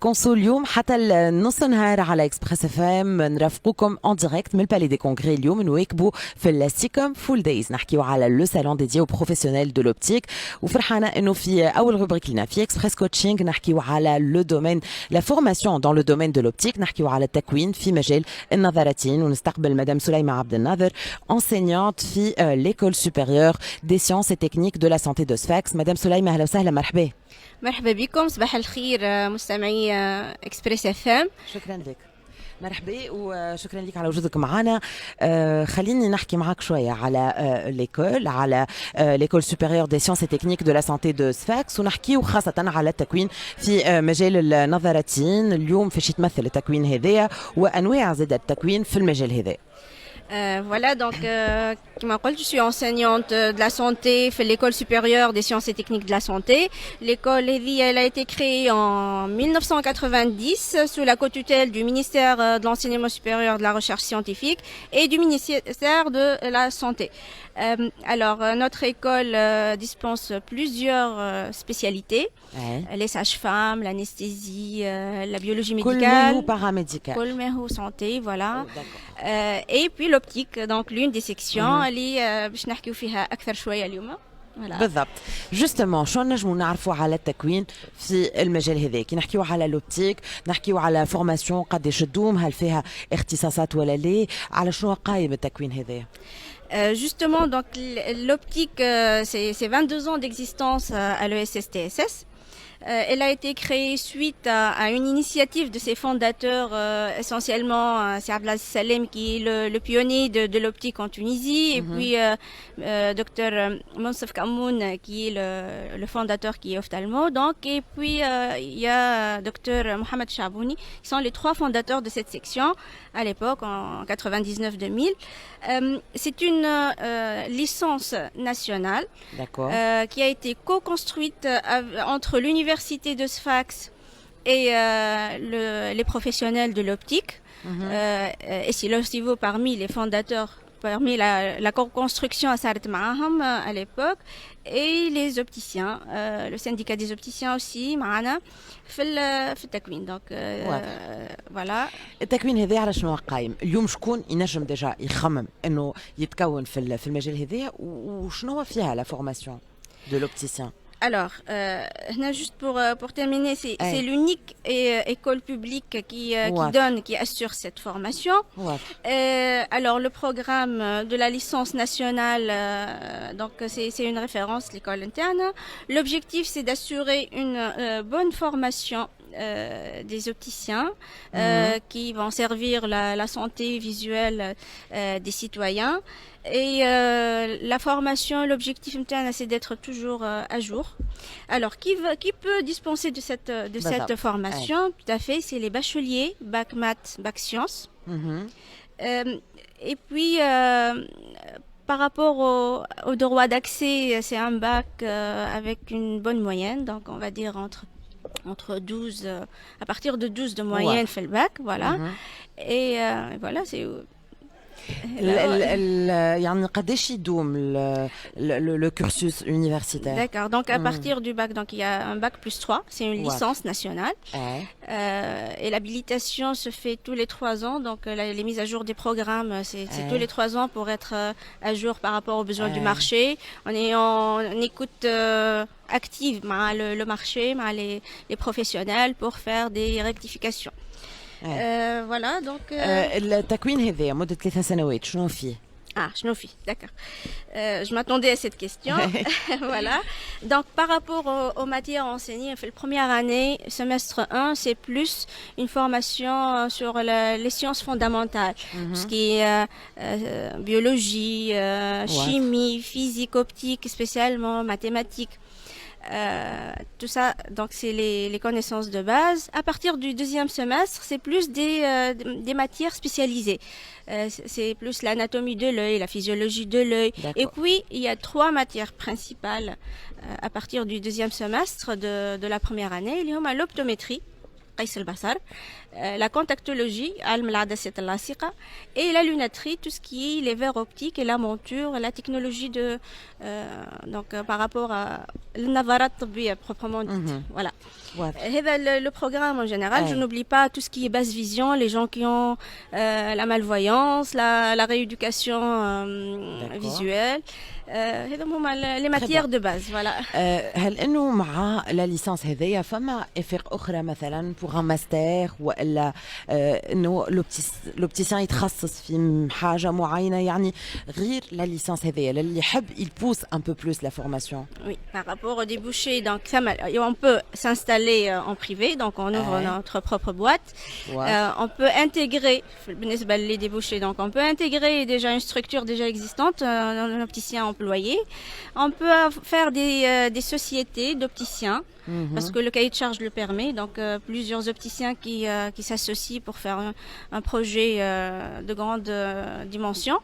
كونسو اليوم حتى النص نهار على اكسبريس اف ام نرافقوكم اون ديريكت من البالي دي كونغري اليوم نواكبوا في السيكوم فول دايز نحكيو على لو سالون ديدي او بروفيسيونيل دو لوبتيك وفرحانه انه في اول روبريك لنا في اكسبريس كوتشينغ نحكيو على لو دومين لا فورماسيون دون لو دومين دو لوبتيك نحكيو على التكوين في مجال النظارتين ونستقبل مدام سليمه عبد الناظر enseignante في l'école supérieure des sciences et techniques de la santé de Sfax. Madame سليمه اهلا وسهلا مرحبا. مرحبا بكم صباح الخير مستمعي اكسبريس اف ام. شكرا لك. مرحبا وشكرا لك على وجودك معنا. خليني نحكي معك شويه على ليكول على ليكول سوبيريور دي سيونس اي تكنيك دو لا سانتي دو سفاكس ونحكيو خاصه على التكوين في مجال النظارتين. اليوم فاش يتمثل التكوين هذايا وانواع زاد التكوين في المجال هذا. Voilà, donc, comme je suis enseignante de la santé à l'école supérieure des sciences et techniques de la santé. L'école elle a été créée en 1990 sous la co-tutelle du ministère de l'enseignement supérieur de la recherche scientifique et du ministère de la santé. Alors, notre école dispense plusieurs spécialités. Les sages-femmes, l'anesthésie, la biologie médicale. كل paramédical. كل santé, voilà. Et puis l'optique, donc l'une des sections اللي باش نحكيو فيها أكثر شوية اليوم. Voilà. بالضبط. جوستومون شو نجمو نعرفوا على التكوين في المجال هذا كي نحكيو على لوبتيك نحكيو على فورماسيون قداش تدوم هل فيها اختصاصات ولا لا على شنو قايم التكوين هذا. Justement, donc l'optique, c'est 22 ans d'existence à l'ESSTSS. Elle a été créée suite à une initiative de ses fondateurs, essentiellement c'est Abdelaziz Salem qui est le pionnier de l'optique en Tunisie, et puis Dr Monsef Kamoun qui est le fondateur qui est ophtalmo, donc, et puis il y a Dr Mohamed Chabouni qui sont les trois fondateurs de cette section à l'époque en 99-2000. C'est une licence nationale qui a été co-construite entre l'université de Sfax et les professionnels de l'optique. Et c'est aussi parmi les fondateurs, parmi la co-construction à Saret Maham à l'époque, et les opticiens, le syndicat des opticiens aussi, معنا في التكوين. Donc voilà. التكوين هذا على شنو قايم؟ اليوم شكون ينجم ديجا يخمم انه يتكون في المجال هذا وشنو فيها لا فورماسيون دو لوبتيسيان؟ Alors, juste pour terminer, c'est l'unique école publique qui donne, qui assure cette formation. Alors, le programme de la licence nationale, donc c'est une référence, l'école interne. L'objectif, c'est d'assurer une bonne formation des opticiens qui vont servir la santé visuelle des citoyens. Et la formation, l'objectif c'est d'être toujours à jour. Alors, qui peut dispenser de cette formation? Tout à fait, c'est les bacheliers, bac maths, bac sciences. Et puis, par rapport au droit d'accès, c'est un bac avec une bonne moyenne, donc on va dire entre 12, à partir de 12 de moyenne fait le bac, voilà. Et voilà, c'est... يعني قداش يدوم le cursus universitaire? D'accord, donc à partir du bac, donc il y a un bac plus 3, c'est une licence nationale. Et l'habilitation se fait tous les 3 ans, donc les mises à jour des programmes, c'est tous les 3 ans pour être à jour par rapport aux besoins du marché. On est en écoute active le marché, les professionnels pour faire des rectifications. Voilà, donc التكوين هذا مدة 3 سنوات شنو فيه؟ شنو فيه, d'accord. Je m'attendais à cette question. Voilà. Donc, par rapport aux matières enseignées, la première année, semestre 1, c'est plus une formation sur les sciences fondamentales. Ce qui est biologie, chimie, physique, optique, spécialement mathématiques. Tout ça, donc c'est les connaissances de base. À partir du deuxième semestre, c'est plus des matières spécialisées. C'est plus l'anatomie de l'œil, la physiologie de l'œil. Et puis, il y a 3 matières principales à partir du deuxième semestre de la première année. Il y a l'optométrie. قيس البصر, la contactologie, علم العدسات اللاصقة, et la lunetterie, tout ce qui est les verres optiques et la monture, la technologie de par rapport à النظارات الطبية proprement dite. Voilà. هذا le programme en général. Je n'oublie pas tout ce qui est basse vision, les gens qui ont la malvoyance, la rééducation visuelle. هذا هما les matières de base. Voilà. هل انه مع لا ليسانس هذيا فما افاق اخرى مثلا بوغ ان ماستر ولا انه لوبتيسيان يتخصص في حاجه معينه يعني غير لا ليسانس هذيا للي يحب يبوس ان بو بلوس لا فورماسيون. Oui, par rapport aux débouchés, donc on peut s'installer en privé, donc on ouvre notre propre boîte. On peut intégrer les débouchés, donc on peut intégrer déjà une structure déjà existante, un opticien employé. On peut faire des sociétés d'opticiens. Parce que le cahier de charge le permet, donc plusieurs opticiens qui s'associent pour faire un projet de grande dimension.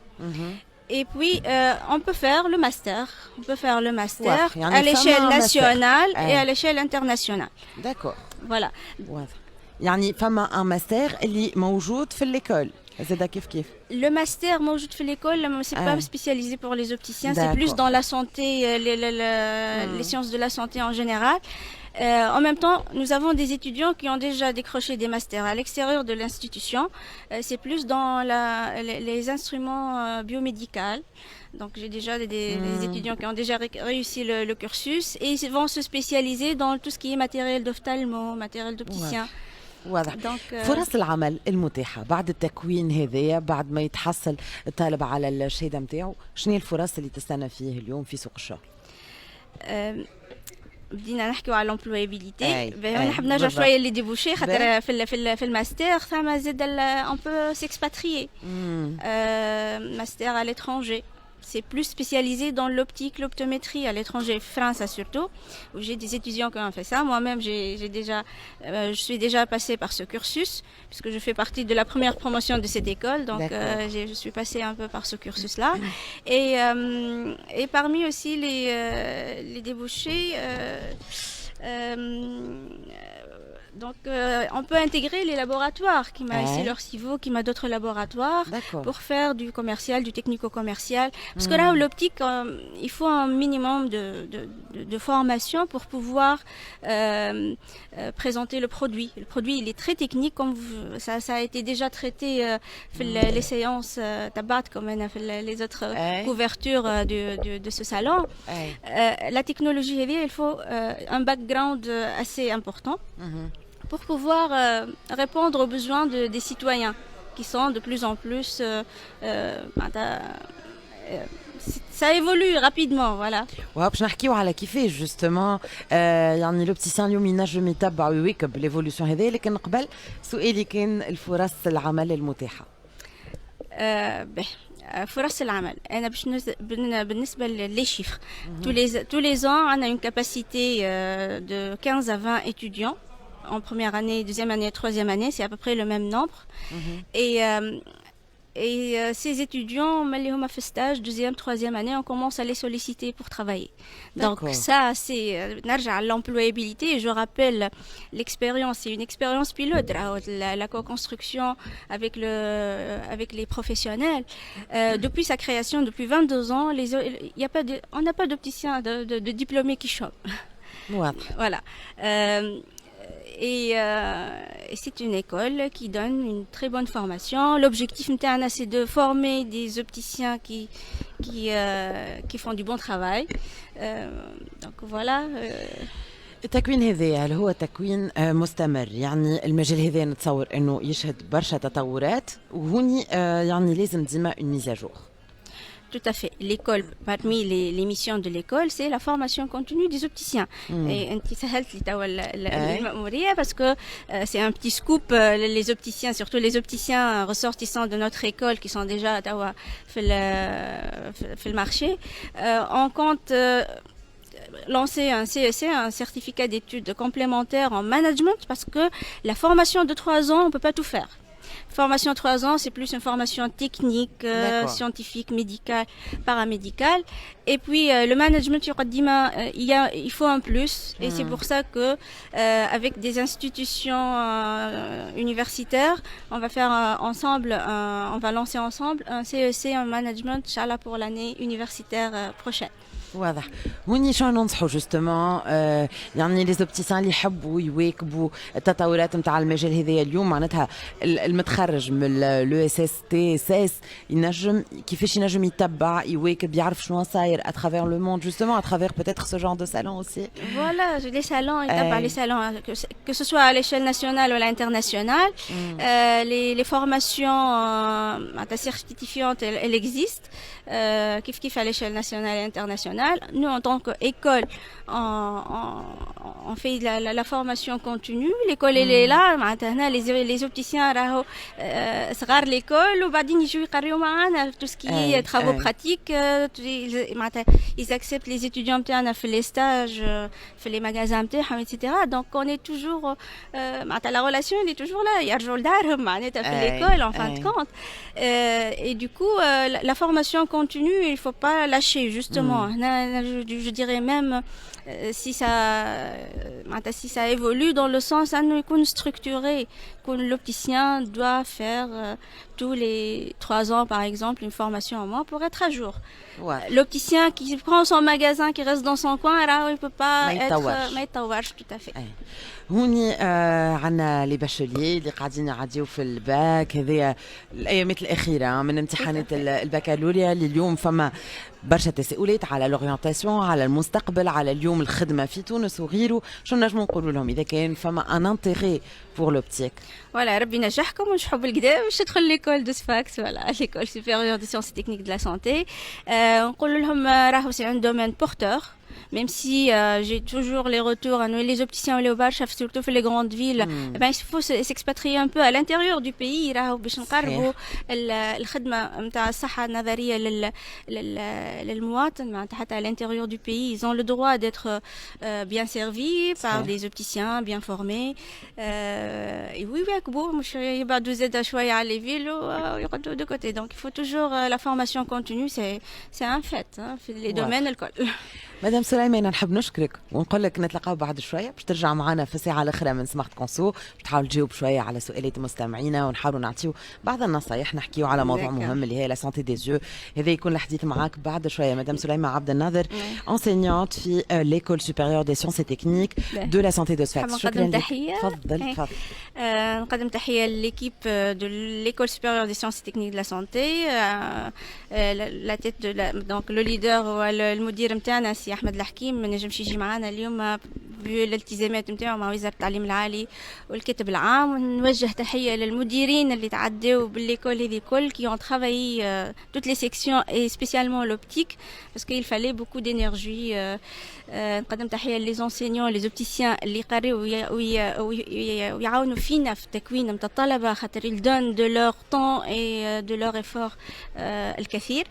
Et puis, on peut faire le master. On peut faire le master à l'échelle nationale et à l'échelle internationale. D'accord. Voilà. يعني فما un master اللي موجود في l'école. زاد كيف Le master موجود في l'école, c'est pas spécialisé pour les opticiens, c'est plus dans la santé, les sciences de la santé en général. En même temps, nous avons des étudiants qui ont déjà décroché des masters à l'extérieur de l'institution. C'est plus dans les instruments biomédicaux. Donc j'ai déjà des étudiants qui ont déjà réussi le cursus et ils vont se spécialiser dans tout ce qui est matériel d'ophtalmo, matériel d'opticien. واضح. فرص العمل المتاحة بعد التكوين هذايا بعد ما يتحصل الطالب على الشهادة متاعه شنو هي الفرص اللي تستنى فيه اليوم في سوق الشغل؟ بدينا نحكيو على l'employabilité. نحب نرجع شويه اللي ديبوشي خاطر في الماستر ثم زاد on peut s'expatrier. Master à l'étranger. C'est plus spécialisé dans l'optique, l'optométrie à l'étranger, France surtout, où j'ai des étudiants qui ont fait ça. Moi-même, je suis déjà passée par ce cursus, puisque je fais partie de la première promotion de cette école, donc je suis passée un peu par ce cursus-là. Et parmi aussi les débouchés, donc, on peut intégrer les laboratoires, qui m'a ici leur CIVO, qui m'a d'autres laboratoires, pour faire du commercial, du technico-commercial. Parce que là, l'optique, il faut un minimum de formation pour pouvoir présenter le produit. Le produit, il est très technique, comme ça a été déjà traité les séances tabac, comme les autres couvertures de ce salon. La technologie, il faut un background assez important. Pour pouvoir répondre aux besoins des citoyens qui sont de plus en plus ça évolue rapidement. Voilà. باش نحكيو على كيفاش جوستومون يعني لوبتيسيان اليوم ينجم يتبع ويواكب ليفولوسيون هذه لكن قبل سؤالي كان الفرص العمل المتاحه. فرص العمل انا باش بالنسبه لي chiffres tous les ans on a une capacité de 15 à 20 étudiants en première année, deuxième année, troisième année, c'est à peu près le même nombre. Et ces étudiants, malheureusement, fait stage, deuxième, troisième année, on commence à les solliciter pour travailler. Donc ça, c'est l'employabilité. Et je rappelle l'expérience, c'est une expérience pilote, la co-construction avec les professionnels. Depuis sa création, depuis 22 ans, on n'a pas d'opticien de diplômés qui chôment. Voilà. Et c'est une école qui donne une très bonne formation. L'objectif MTANA, c'est de former des opticiens qui font du bon travail. Donc voilà. التكوين هذا هل هو تكوين مستمر؟ يعني المجال هذا نتصور انه يشهد برشا تطورات وهوني يعني لازم ديما une mise à jour. Tout à fait. L'école, parmi les missions de l'école, c'est la formation continue des opticiens. Et parce que c'est un petit scoop, les opticiens, surtout les opticiens ressortissants de notre école qui sont déjà fait le marché, on compte lancer un CEC, un certificat d'études complémentaires en management, parce que la formation de 3 ans, on peut pas tout faire. Formation 3 ans, c'est plus une formation technique, scientifique, médicale, paramédicale. Et puis le management, il faut un plus. Et c'est pour ça que avec des institutions universitaires, on va faire ensemble, on va lancer ensemble un CEC en management, Inch'Allah, pour l'année universitaire prochaine. واضح. هوني شنو ننصحوا جوستومون يعني لي زوبتيسان اللي يحبوا يواكبوا التطورات نتاع المجال هذايا اليوم معناتها المتخرج من لو اس اس تي اس اس ينجم كيفاش ينجم يتبع يواكب يعرف شنو صاير à travers le monde justement à travers peut-être ce genre de salon aussi. Voilà, les salons, les salons que ce soit à l'échelle nationale ou à l'internationale, les formations certifiantes elles existent كيف à l'échelle nationale et internationale. Nous, en tant qu'école, on fait la formation continue. L'école, elle est là. Les opticiens, صغار l'école, وبعدين يجوا يقريوا معنا tout ce qui est travaux pratiques. Ils acceptent les étudiants نتاعنا في les stages, في les magasins نتاعهم, etc. Donc, on est toujours, la relation, elle est toujours là. يرجعوا لدارهم معناتها في l'école, en fin de compte. Et du coup, la formation continue, il faut pas lâcher, justement. Je dirais même si ça évolue dans le sens à nous qu'on structuré, que l'opticien doit faire tous les 3 ans par exemple une formation en moins pour être à jour. Ouais. L'opticien qui prend son magasin, qui reste dans son coin, alors il peut pas être tout à fait. هوني عنا لي باشوليي اللي قاعدين يعديو في الباك هذه الايامات الاخيره من امتحانات البكالوريا اللي اليوم فما برشا تساؤلات على لورينتاسيون على المستقبل على اليوم الخدمه في تونس وغيره شنو نجموا نقولوا لهم اذا كان فما ان انتيغي بور لوبتيك. Voilà, ربي ينجحكم ونجحوا بالكدا باش تدخل ليكول دو سفاكس ولا ليكول سوبيريور دو سيونس تكنيك دو لا سانتي. نقول لهم راهو سي ان دومين بورتور. Même si j'ai toujours les retours, les opticiens ou les barchefs, surtout dans les grandes villes, il faut s'expatrier un peu à l'intérieur du pays باش نقربوا الخدمة نتاع الصحة النظرية للمواطن معناتها حتى à l'intérieur du pays. Ils ont le droit d'être bien servis par des opticiens bien formés. Et oui, يواكبوا مش يبعدوا زاده شوية على les villes ويقعدوا de côté. Donc il faut toujours la formation continue, c'est un fait في les domaines الكل. مدام سليمان نحب نشكرك ونقول لك نتلاقاو بعد شويه باش ترجع معنا في الساعه الاخرى من سماحه كونسو باش تحاول تجاوب شويه على سؤالات مستمعينا ونحاولوا نعطيو بعض النصايح نحكيو على موضوع مهم اللي هي لا سانتي دي زيو. هذا يكون الحديث معاك بعد شويه مدام سليمان عبد الناظر enseignante في l'école supérieure des sciences et techniques de la santé de Sfax. شكرا لك. تفضل. نقدم تحيه لليكيب de l'école supérieure des sciences et techniques de la santé. La tête de donc le leader هو المدير نتاعنا سي احمد الحكيم. ما نجمش يجي معنا اليوم بالالتزامات نتاعو مع وزاره التعليم العالي والكاتب العام. ونوجه تحيه للمديرين اللي تعداو بالليكول هذه الكل qui ont travaillé toutes les sections et spécialement l'optique parce qu'il fallait beaucoup d'énergie. نقدم تحيه لي enseignants les opticiens اللي يقريو ويعاونوا فينا في التكوين نتاع الطلبه خاطر ils donnent de leur temps et de leur effort الكثير.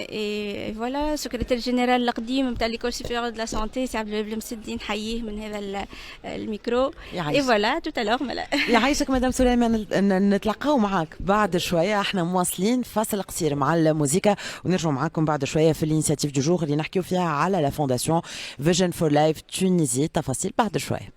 Et voilà, secrétaire général القديم نتاع l'école supérieure de la santé سي عبد الوهاب المسدي نحييه من هذا الميكرو. Et voilà, tout à l'heure يعيشك مدام سليمان. نتلاقاو معاك بعد شويه. احنا مواصلين فاصل قصير مع الموسيقى ونرجعوا معاكم بعد شويه في الانيشيتيف دو جور اللي نحكيو فيها على لا فونداسيون فيجن فور لايف تونيزي. تفاصيل بعد شويه.